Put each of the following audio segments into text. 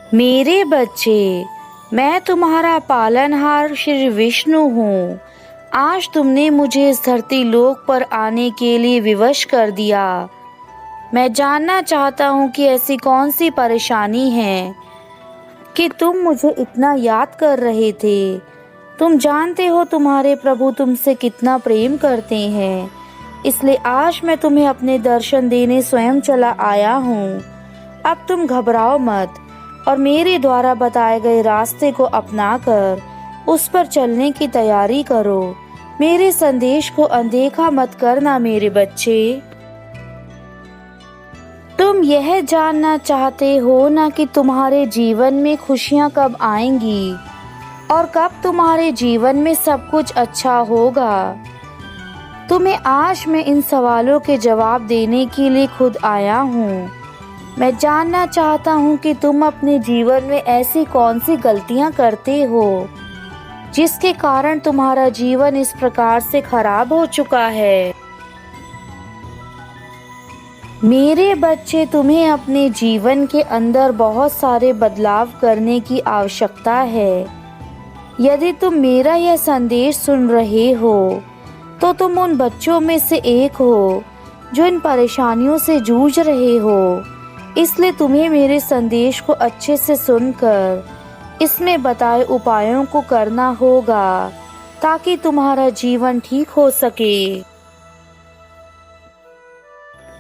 मेरे बच्चे, मैं तुम्हारा पालनहार श्री विष्णु हूँ। आज तुमने मुझे इस धरती लोक पर आने के लिए विवश कर दिया। मैं जानना चाहता हूँ कि ऐसी कौन सी परेशानी है कि तुम मुझे इतना याद कर रहे थे। तुम जानते हो तुम्हारे प्रभु तुमसे कितना प्रेम करते हैं, इसलिए आज मैं तुम्हें अपने दर्शन देने स्वयं चला आया हूँ। अब तुम घबराओ मत और मेरे द्वारा बताए गए रास्ते को अपनाकर उस पर चलने की तैयारी करो। मेरे संदेश को अनदेखा मत करना मेरे बच्चे। तुम यह जानना चाहते हो ना कि तुम्हारे जीवन में खुशियाँ कब आएंगी और कब तुम्हारे जीवन में सब कुछ अच्छा होगा। तुम्हें आज मैं इन सवालों के जवाब देने के लिए खुद आया हूँ। मैं जानना चाहता हूँ कि तुम अपने जीवन में ऐसी कौन सी गलतियाँ करते हो जिसके कारण तुम्हारा जीवन इस प्रकार से खराब हो चुका है। मेरे बच्चे, तुम्हें अपने जीवन के अंदर बहुत सारे बदलाव करने की आवश्यकता है। यदि तुम मेरा यह संदेश सुन रहे हो तो तुम उन बच्चों में से एक हो जो इन परेशानियों से जूझ रहे हो। इसलिए तुम्हें मेरे संदेश को अच्छे से सुनकर इसमें बताए उपायों को करना होगा ताकि तुम्हारा जीवन ठीक हो सके।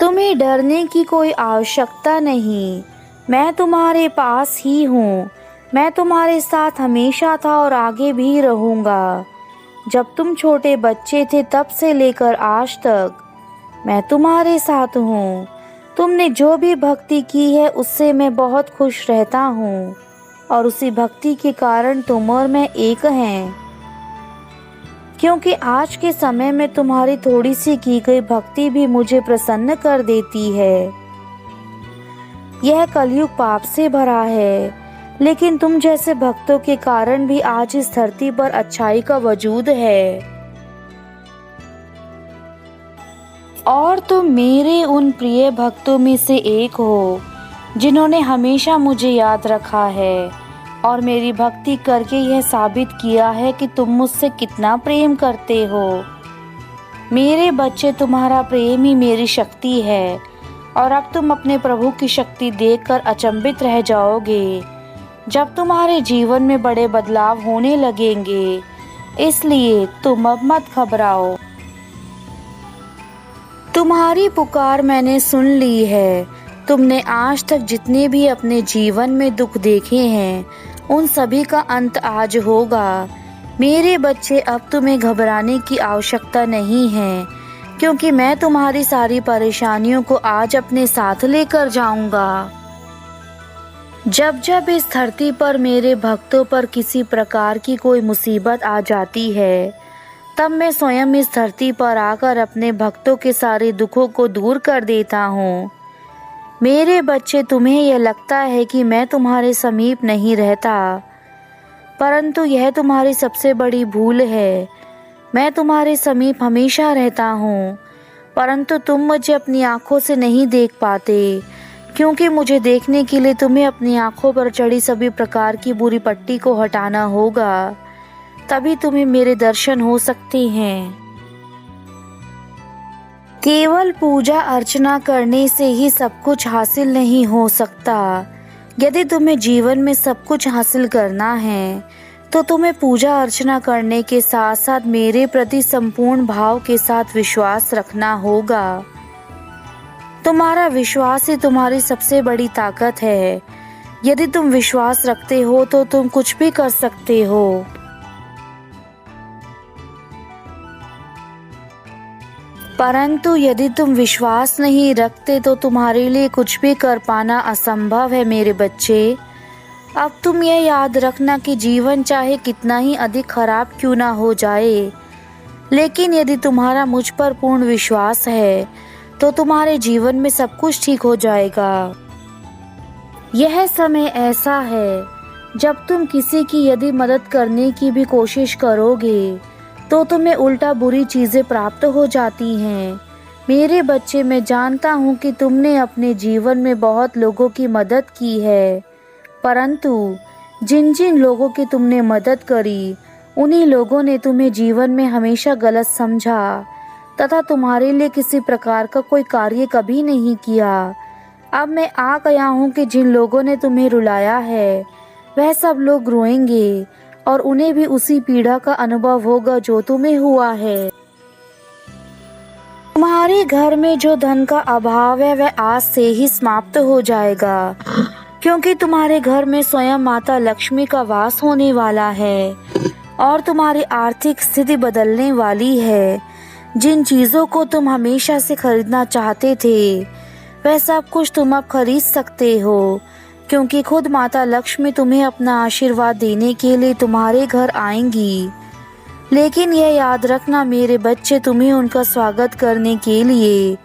तुम्हें डरने की कोई आवश्यकता नहीं, मैं तुम्हारे पास ही हूँ। मैं तुम्हारे साथ हमेशा था और आगे भी रहूँगा। जब तुम छोटे बच्चे थे तब से लेकर आज तक मैं तुम्हारे साथ हूँ। तुमने जो भी भक्ति की है उससे मैं बहुत खुश रहता हूँ और उसी भक्ति के कारण तुम और मैं एक हैं। क्योंकि आज के समय में तुम्हारी थोड़ी सी की गई भक्ति भी मुझे प्रसन्न कर देती है। यह कलयुग पाप से भरा है, लेकिन तुम जैसे भक्तों के कारण भी आज इस धरती पर अच्छाई का वजूद है। और तुम मेरे उन प्रिय भक्तों में से एक हो जिन्होंने हमेशा मुझे याद रखा है और मेरी भक्ति करके यह साबित किया है कि तुम मुझसे कितना प्रेम करते हो। मेरे बच्चे, तुम्हारा प्रेम ही मेरी शक्ति है और अब तुम अपने प्रभु की शक्ति देखकर अचंभित रह जाओगे जब तुम्हारे जीवन में बड़े बदलाव होने लगेंगे। इसलिए तुम अब मत घबराओ। तुम्हारी पुकार मैंने सुन ली है। तुमने आज तक जितने भी अपने जीवन में दुख देखे हैं उन सभी का अंत आज होगा। मेरे बच्चे, अब तुम्हें घबराने की आवश्यकता नहीं है, क्योंकि मैं तुम्हारी सारी परेशानियों को आज अपने साथ लेकर जाऊंगा। जब जब इस धरती पर मेरे भक्तों पर किसी प्रकार की कोई मुसीबत आ जाती है तब मैं स्वयं इस धरती पर आकर अपने भक्तों के सारे दुखों को दूर कर देता हूँ। मेरे बच्चे, तुम्हें यह लगता है कि मैं तुम्हारे समीप नहीं रहता, परंतु यह तुम्हारी सबसे बड़ी भूल है। मैं तुम्हारे समीप हमेशा रहता हूँ, परंतु तुम मुझे अपनी आँखों से नहीं देख पाते, क्योंकि मुझे देखने के लिए तुम्हें अपनी आँखों पर चढ़ी सभी प्रकार की बुरी पट्टी को हटाना होगा, तभी तुम्हें मेरे दर्शन हो सकते हैं। केवल पूजा अर्चना करने से ही सब कुछ हासिल नहीं हो सकता। यदि तुम्हें जीवन में सब कुछ हासिल करना है तो तुम्हें पूजा अर्चना करने के साथ साथ मेरे प्रति संपूर्ण भाव के साथ विश्वास रखना होगा। तुम्हारा विश्वास ही तुम्हारी सबसे बड़ी ताकत है। यदि तुम विश्वास रखते हो तो तुम कुछ भी कर सकते हो। परंतु यदि तुम विश्वास नहीं रखते तो तुम्हारे लिए कुछ भी कर पाना असंभव है मेरे बच्चे। अब तुम यह याद रखना कि जीवन चाहे कितना ही अधिक खराब क्यों ना हो जाए, लेकिन यदि तुम्हारा मुझ पर पूर्ण विश्वास है तो तुम्हारे जीवन में सब कुछ ठीक हो जाएगा। यह समय ऐसा है जब तुम किसी की यदि मदद करने की भी कोशिश करोगे तो तुम्हें उल्टा बुरी चीज़ें प्राप्त हो जाती हैं। मेरे बच्चे, मैं जानता हूँ कि तुमने अपने जीवन में बहुत लोगों की मदद की है, परंतु जिन जिन लोगों की तुमने मदद करी, उन्हीं लोगों ने तुम्हें जीवन में हमेशा गलत समझा तथा तुम्हारे लिए किसी प्रकार का कोई कार्य कभी नहीं किया। अब मैं आ गया हूँ कि जिन लोगों ने तुम्हें रुलाया है, वह सब लोग रोएंगे और उन्हें भी उसी पीड़ा का अनुभव होगा जो तुम्हें हुआ है। तुम्हारे घर में जो धन का अभाव है, वह आज से ही समाप्त हो जाएगा, क्योंकि तुम्हारे घर में स्वयं माता लक्ष्मी का वास होने वाला है और तुम्हारी आर्थिक स्थिति बदलने वाली है। जिन चीज़ों को तुम हमेशा से खरीदना चाहते थे, वह सब कुछ तुम अब खरीद सकते हो, क्योंकि खुद माता लक्ष्मी तुम्हें अपना आशीर्वाद देने के लिए तुम्हारे घर आएंगी। लेकिन यह याद रखना मेरे बच्चे, तुम्हें उनका स्वागत करने के लिए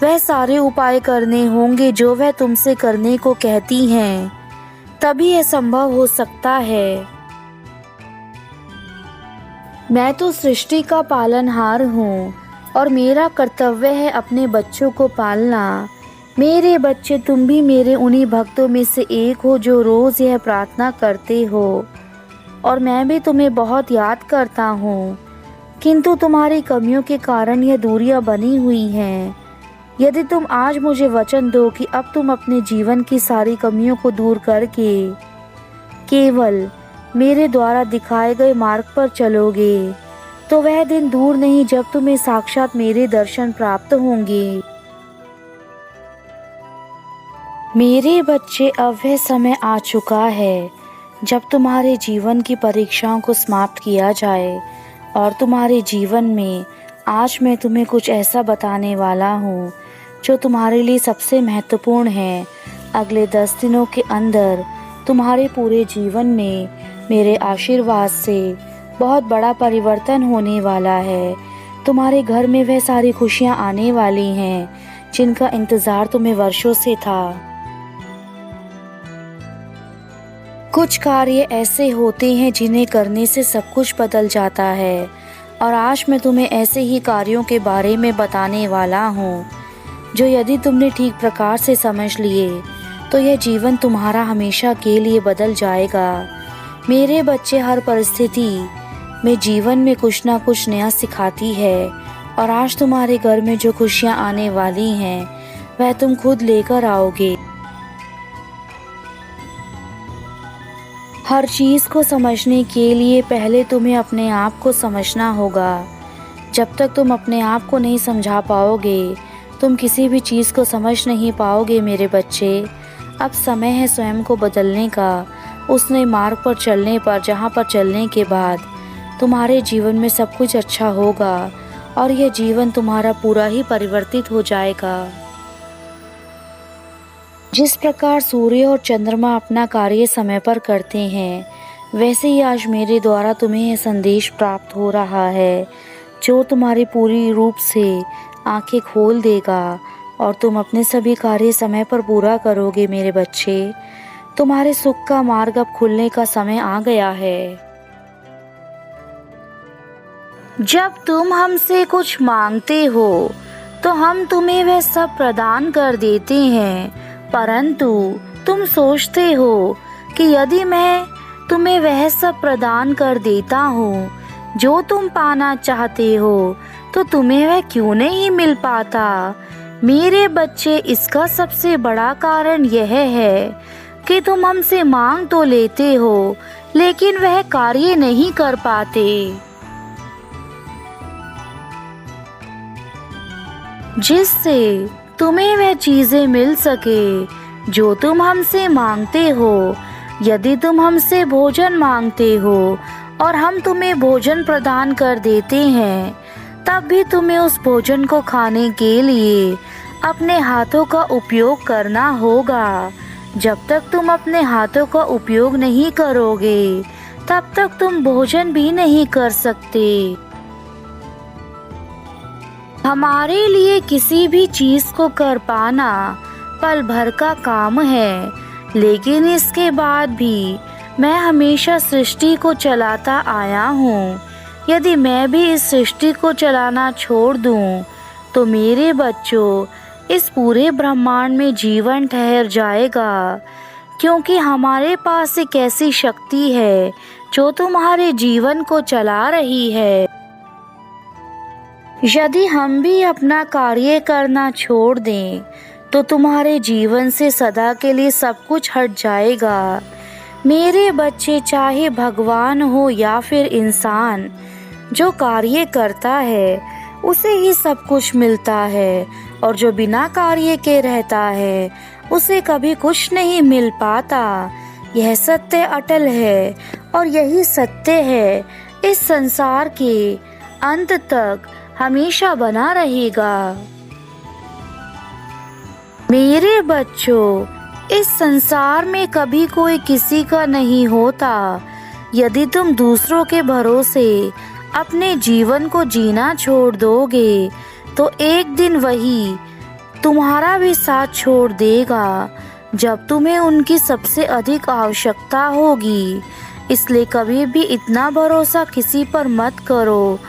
वह सारे उपाय करने होंगे जो वह तुमसे करने को कहती हैं, तभी यह संभव हो सकता है। मैं तो सृष्टि का पालनहार हूँ और मेरा कर्तव्य है अपने बच्चों को पालना। मेरे बच्चे, तुम भी मेरे उन्हीं भक्तों में से एक हो जो रोज़ यह प्रार्थना करते हो, और मैं भी तुम्हें बहुत याद करता हूँ, किंतु तुम्हारी कमियों के कारण यह दूरियां बनी हुई हैं। यदि तुम आज मुझे वचन दो कि अब तुम अपने जीवन की सारी कमियों को दूर करके केवल मेरे द्वारा दिखाए गए मार्ग पर चलोगे, तो वह दिन दूर नहीं जब तुम्हें साक्षात मेरे दर्शन प्राप्त होंगे। मेरे बच्चे, अब वह समय आ चुका है जब तुम्हारे जीवन की परीक्षाओं को समाप्त किया जाए, और तुम्हारे जीवन में आज मैं तुम्हें कुछ ऐसा बताने वाला हूँ जो तुम्हारे लिए सबसे महत्वपूर्ण है। अगले 10 दिनों के अंदर तुम्हारे पूरे जीवन में मेरे आशीर्वाद से बहुत बड़ा परिवर्तन होने वाला है। तुम्हारे घर में वह सारी खुशियाँ आने वाली हैं जिनका इंतज़ार तुम्हें वर्षों से था। कुछ कार्य ऐसे होते हैं जिन्हें करने से सब कुछ बदल जाता है, और आज मैं तुम्हें ऐसे ही कार्यों के बारे में बताने वाला हूँ जो यदि तुमने ठीक प्रकार से समझ लिए तो यह जीवन तुम्हारा हमेशा के लिए बदल जाएगा। मेरे बच्चे, हर परिस्थिति में जीवन में कुछ ना कुछ नया सिखाती है, और आज तुम्हारे घर में जो खुशियाँ आने वाली हैं वह तुम खुद लेकर आओगे। हर चीज़ को समझने के लिए पहले तुम्हें अपने आप को समझना होगा। जब तक तुम अपने आप को नहीं समझा पाओगे, तुम किसी भी चीज़ को समझ नहीं पाओगे। मेरे बच्चे, अब समय है स्वयं को बदलने का, उस नए मार्ग पर चलने पर, जहाँ पर चलने के बाद तुम्हारे जीवन में सब कुछ अच्छा होगा और यह जीवन तुम्हारा पूरा ही परिवर्तित हो जाएगा। जिस प्रकार सूर्य और चंद्रमा अपना कार्य समय पर करते हैं, वैसे ही आज मेरे द्वारा तुम्हें यह संदेश प्राप्त हो रहा है जो तुम्हारी पूरी रूप से आंखें खोल देगा और तुम अपने सभी कार्य समय पर पूरा करोगे। मेरे बच्चे, तुम्हारे सुख का मार्ग अब खुलने का समय आ गया है। जब तुम हमसे कुछ मांगते हो तो हम तुम्हें वह सब प्रदान कर देते हैं, परंतु तुम सोचते हो कि यदि मैं तुम्हें वह सब प्रदान कर देता हूँ जो तुम पाना चाहते हो, तो तुम्हें वह क्यों नहीं मिल पाता। मेरे बच्चे, इसका सबसे बड़ा कारण यह है कि तुम हमसे मांग तो लेते हो, लेकिन वह कार्य नहीं कर पाते। जिससे तुम्हें वह चीजें मिल सके जो तुम हमसे मांगते हो। यदि तुम हमसे भोजन मांगते हो और हम तुम्हें भोजन प्रदान कर देते हैं, तब भी तुम्हें उस भोजन को खाने के लिए अपने हाथों का उपयोग करना होगा। जब तक तुम अपने हाथों का उपयोग नहीं करोगे, तब तक तुम भोजन भी नहीं कर सकते। हमारे लिए किसी भी चीज को कर पाना पल भर का काम है, लेकिन इसके बाद भी मैं हमेशा सृष्टि को चलाता आया हूँ। यदि मैं भी इस सृष्टि को चलाना छोड़ दूँ, तो मेरे बच्चों, इस पूरे ब्रह्मांड में जीवन ठहर जाएगा, क्योंकि हमारे पास एक ऐसी शक्ति है जो तुम्हारे जीवन को चला रही है। यदि हम भी अपना कार्य करना छोड़ दें तो तुम्हारे जीवन से सदा के लिए सब कुछ हट जाएगा। मेरे बच्चे, चाहे भगवान हो या फिर इंसान, जो कार्य करता है उसे ही सब कुछ मिलता है, और जो बिना कार्य के रहता है उसे कभी कुछ नहीं मिल पाता। यह सत्य अटल है और यही सत्य है इस संसार के अंत तक हमेशा बना रहेगा। मेरे बच्चों, इस संसार में कभी कोई किसी का नहीं होता। यदि तुम दूसरों के भरोसे अपने जीवन को जीना छोड़ दोगे तो एक दिन वही तुम्हारा भी साथ छोड़ देगा जब तुम्हें उनकी सबसे अधिक आवश्यकता होगी। इसलिए कभी भी इतना भरोसा किसी पर मत करो,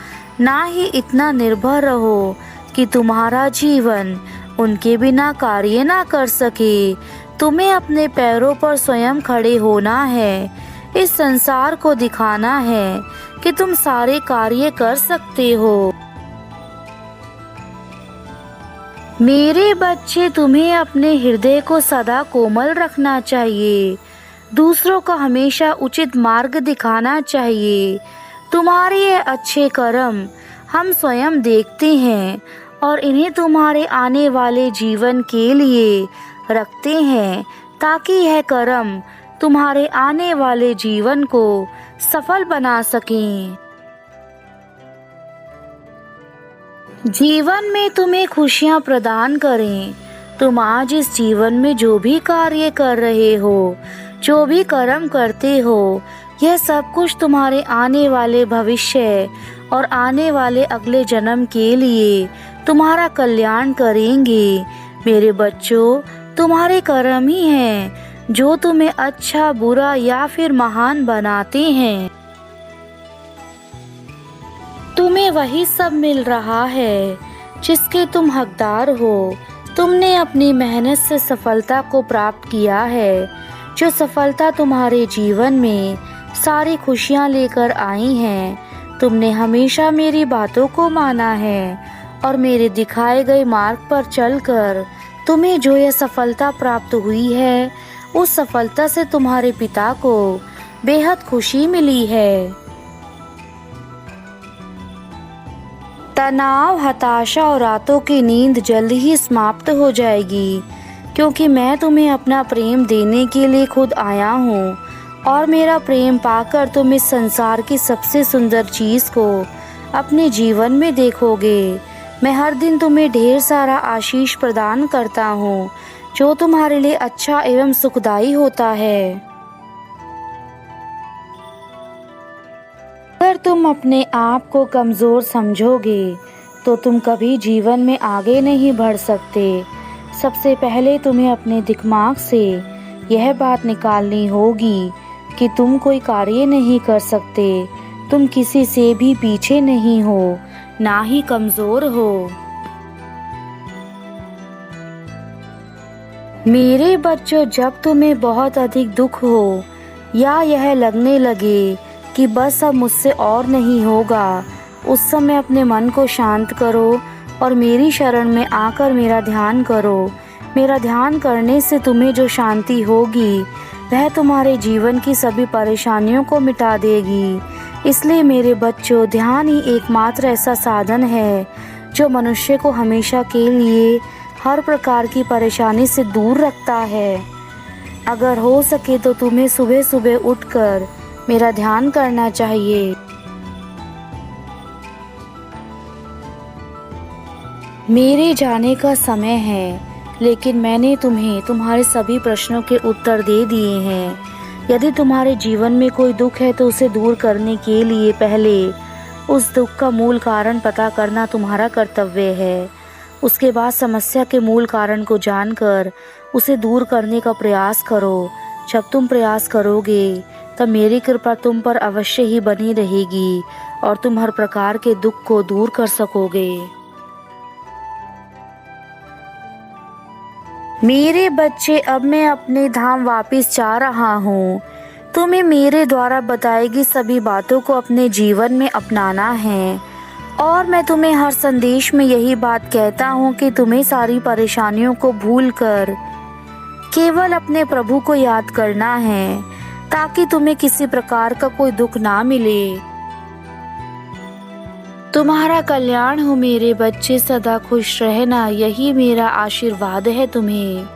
ना ही इतना निर्भर रहो कि तुम्हारा जीवन उनके बिना कार्य ना कर सके। तुम्हें अपने पैरों पर स्वयं खड़े होना है। इस संसार को दिखाना है कि तुम सारे कार्य कर सकते हो। मेरे बच्चे, तुम्हें अपने हृदय को सदा कोमल रखना चाहिए। दूसरों को हमेशा उचित मार्ग दिखाना चाहिए। तुम्हारे ये अच्छे कर्म हम स्वयं देखते हैं और इन्हें तुम्हारे आने वाले जीवन के लिए रखते हैं, ताकि यह कर्म तुम्हारे आने वाले जीवन को सफल बना सकें। जीवन में तुम्हें खुशियां प्रदान करें। तुम आज इस जीवन में जो भी कार्य कर रहे हो, जो भी कर्म करते हो, यह सब कुछ तुम्हारे आने वाले भविष्य और आने वाले अगले जन्म के लिए तुम्हारा कल्याण करेंगे। मेरे बच्चों, तुम्हारे कर्म ही हैं जो तुम्हें अच्छा, बुरा या फिर महान बनाते हैं। तुम्हें वही सब मिल रहा है जिसके तुम हकदार हो। तुमने अपनी मेहनत से सफलता को प्राप्त किया है, जो सफलता तुम्हारे जीवन में सारी खुशियां लेकर आई हैं। तुमने हमेशा मेरी बातों को माना है और मेरे दिखाए गए मार्ग पर चलकर तुम्हें जो यह सफलता प्राप्त हुई है, उस सफलता से तुम्हारे पिता को बेहद खुशी मिली है। तनाव, हताशा और रातों की नींद जल्द ही समाप्त हो जाएगी, क्योंकि मैं तुम्हें अपना प्रेम देने के लिए खुद आया हूँ और मेरा प्रेम पाकर तुम इस संसार की सबसे सुंदर चीज़ को अपने जीवन में देखोगे। मैं हर दिन तुम्हें ढेर सारा आशीष प्रदान करता हूँ, जो तुम्हारे लिए अच्छा एवं सुखदायी होता है। अगर तुम अपने आप को कमज़ोर समझोगे तो तुम कभी जीवन में आगे नहीं बढ़ सकते। सबसे पहले तुम्हें अपने दिमाग से यह बात निकालनी होगी कि तुम कोई कार्य नहीं कर सकते। तुम किसी से भी पीछे नहीं हो, ना ही कमज़ोर हो। मेरे बच्चों, जब तुम्हें बहुत अधिक दुख हो या यह लगने लगे कि बस अब मुझसे और नहीं होगा, उस समय अपने मन को शांत करो और मेरी शरण में आकर मेरा ध्यान करो। मेरा ध्यान करने से तुम्हें जो शांति होगी वह तुम्हारे जीवन की सभी परेशानियों को मिटा देगी। इसलिए मेरे बच्चों, ध्यान ही एकमात्र ऐसा साधन है जो मनुष्य को हमेशा के लिए हर प्रकार की परेशानी से दूर रखता है। अगर हो सके तो तुम्हें सुबह सुबह उठकर मेरा ध्यान करना चाहिए। मेरे जाने का समय है, लेकिन मैंने तुम्हें तुम्हारे सभी प्रश्नों के उत्तर दे दिए हैं। यदि तुम्हारे जीवन में कोई दुख है तो उसे दूर करने के लिए पहले उस दुख का मूल कारण पता करना तुम्हारा कर्तव्य है। उसके बाद समस्या के मूल कारण को जानकर उसे दूर करने का प्रयास करो। जब तुम प्रयास करोगे तब मेरी कृपा तुम पर अवश्य ही बनी रहेगी और तुम हर प्रकार के दुख को दूर कर सकोगे। मेरे बच्चे, अब मैं अपने धाम वापस जा रहा हूँ। तुम्हें मेरे द्वारा बताई गई सभी बातों को अपने जीवन में अपनाना है और मैं तुम्हें हर संदेश में यही बात कहता हूँ कि तुम्हें सारी परेशानियों को भूलकर केवल अपने प्रभु को याद करना है ताकि तुम्हें किसी प्रकार का कोई दुख ना मिले। तुम्हारा कल्याण हो मेरे बच्चे, सदा खुश रहना, यही मेरा आशीर्वाद है तुम्हें।